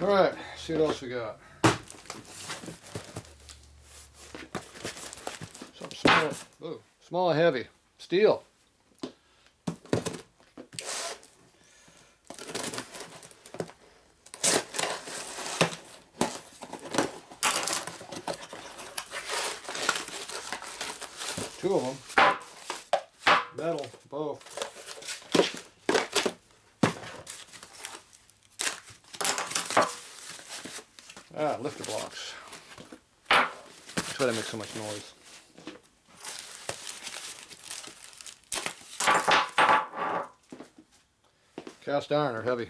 Alright, see what else we got. Something small. Ooh, small and heavy. Steel. Two of them. Metal, both. Ah, lifter blocks. That's why they make so much noise. Cast iron are heavy.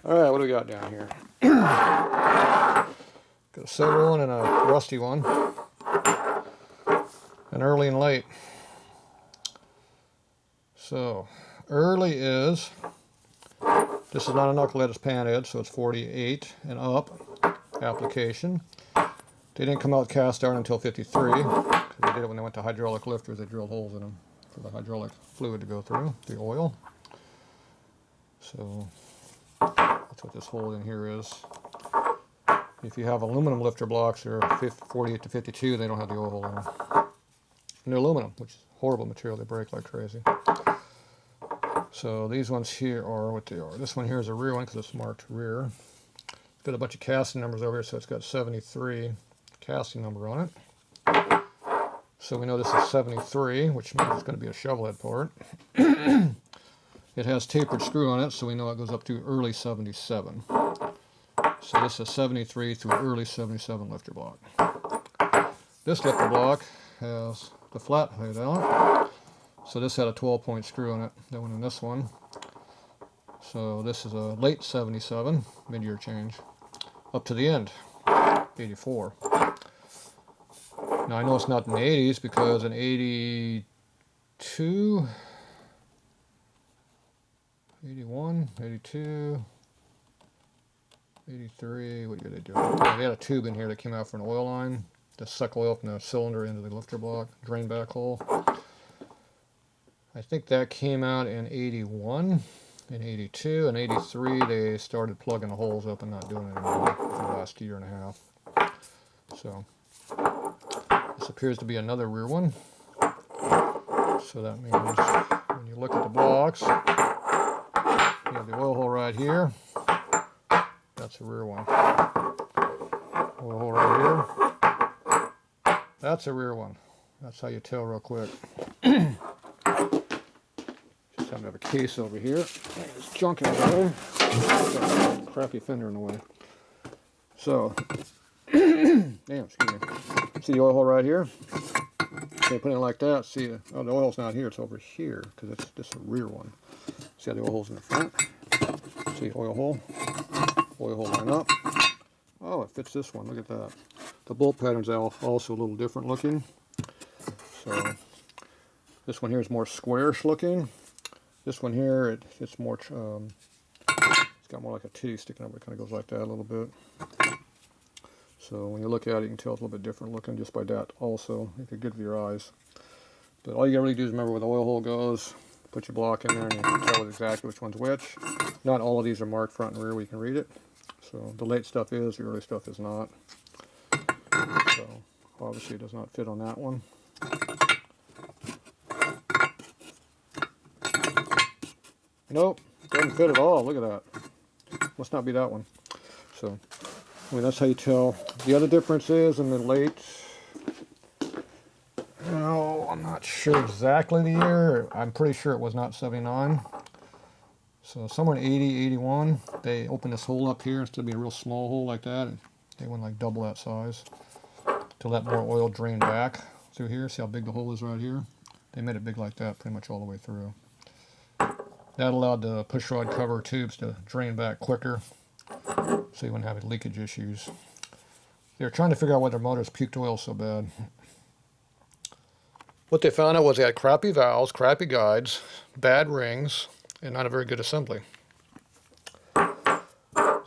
Alright, what do we got down here? Got a silver one and a rusty one. And early and late. So, early is, this is not a knucklehead, it's panhead, so it's 48 and up application. They didn't come out cast iron until 53, because they did it when they went to hydraulic lifters. They drilled holes in them for the hydraulic fluid to go through, the oil. So, that's what this hole in here is. If you have aluminum lifter blocks, they're 48 to 52, they don't have the oil hole in them. And they're aluminum, which is horrible material. They break like crazy. So these ones here are what they are. This one here is a rear one because it's marked rear. It's got a bunch of casting numbers over here, so it's got 73 casting number on it. So we know this is 73, which means it's going to be a shovelhead part. It has tapered screw on it, so we know it goes up to early 77. So this is 73 through early 77 lifter block. This lifter block has the flat head on it. So this had a 12-point screw on it. That one and this one. So this is a late 77 mid-year change up to the end 84. Now I know it's not in the 80s because in 82, 81, 82, 83, what year they do? They had a tube in here that came out for an oil line to suck oil from the cylinder into the lifter block, drain back hole. I think that came out in 81, in 82, and 83 they started plugging the holes up and not doing it anymore for the last year and a half. So this appears to be another rear one. So that means when you look at the blocks, you have the oil hole right here. That's a rear one. Oil hole right here. That's a rear one. That's how you tell real quick. Just happen to have a case over here. There's junk out there. Crappy fender in the way. So, damn, excuse me. See the oil hole right here? Okay, put it like that. See, oh, the oil's not here. It's over here because it's just a rear one. See how the oil hole's in the front? See oil hole? Oil hole line up. Oh, it fits this one. Look at that. The bolt pattern's also a little different looking. So this one here is more squarish looking. This one here, it's more, it's got more like a titty sticking up. It kind of goes like that a little bit. So when you look at it, you can tell it's a little bit different looking just by that also, if you're good with your eyes. But all you gotta really do is remember where the oil hole goes, put your block in there, and you can tell exactly which one's which. Not all of these are marked front and rear where you can read it. So the late stuff is, the early stuff is not. So obviously it does not fit on that one. Nope, doesn't fit at all. Look at that. Must not be that one. So, I mean, that's how you tell. The other difference is in the late, no, I'm not sure exactly the year. I'm pretty sure it was not 79. So somewhere in 80, 81, they opened this hole up here instead of being a real small hole like that. They went like double that size to let more oil drain back through here. See how big the hole is right here? They made it big like that pretty much all the way through. That allowed the push rod cover tubes to drain back quicker so you wouldn't have leakage issues. They were trying to figure out why their motors puked oil so bad. What they found out was they had crappy valves, crappy guides, bad rings, and not a very good assembly. So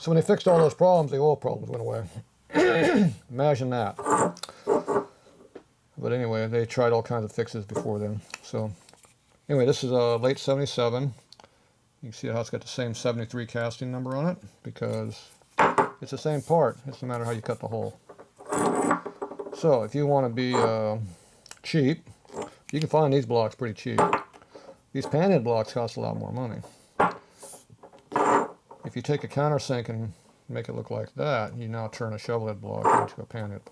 when they fixed all those problems, the oil problems went away. Imagine that. But anyway, they tried all kinds of fixes before then. So anyway, this is a late 77. You can see how it's got the same 73 casting number on it because it's the same part. It's no matter how you cut the hole. So if you want to be cheap, you can find these blocks pretty cheap. These panhead blocks cost a lot more money. If you take a countersink and make it look like that, you now turn a shovelhead block into a panhead.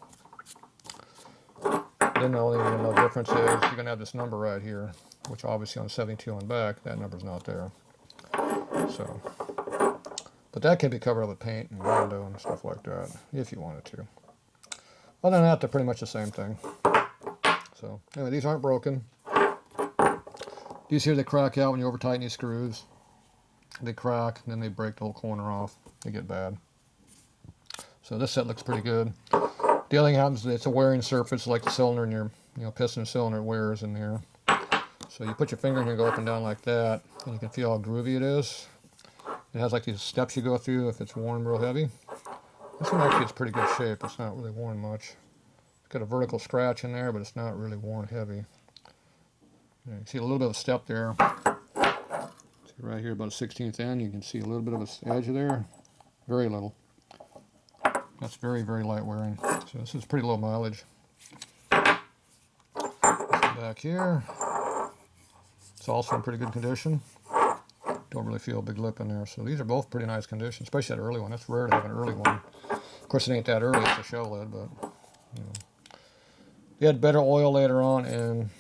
Then the only difference is you're going to have this number right here, which obviously on 72 on back, that number's not there. So, but that can be covered with paint and Bondo and stuff like that, if you wanted to. Other than that, they're pretty much the same thing. So, anyway, these aren't broken. These here, they crack out when you over tighten these screws. They crack, and then they break the whole corner off. They get bad. So this set looks pretty good. The other thing happens is it's a wearing surface, like the cylinder in your piston cylinder wears in here. So you put your finger in here, go up and down like that, and you can feel how groovy it is. It has like these steps you go through if it's worn real heavy. This one actually is pretty good shape. It's not really worn much. It's got a vertical scratch in there, but it's not really worn heavy. You can see a little bit of a step there. See right here, about a 16th end, you can see a little bit of an edge there. Very little. That's very, very light wearing. So this is pretty low mileage. Back here, it's also in pretty good condition. Don't really feel a big lip in there. So these are both pretty nice condition, especially that early one. It's rare to have an early one. Of course, it ain't that early. It's a shovelhead, but they had better oil later on, and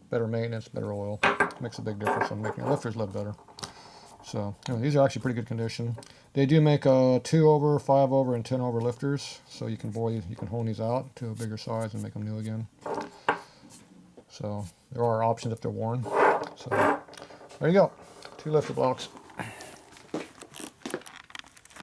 better maintenance, better oil. Makes a big difference on making lifters live better. So anyway, these are actually pretty good condition. They do make 2 over, 5 over, and 10 over lifters, so you can hone these out to a bigger size and make them new again. So there are options if they're worn. So there you go, 2 lifter blocks.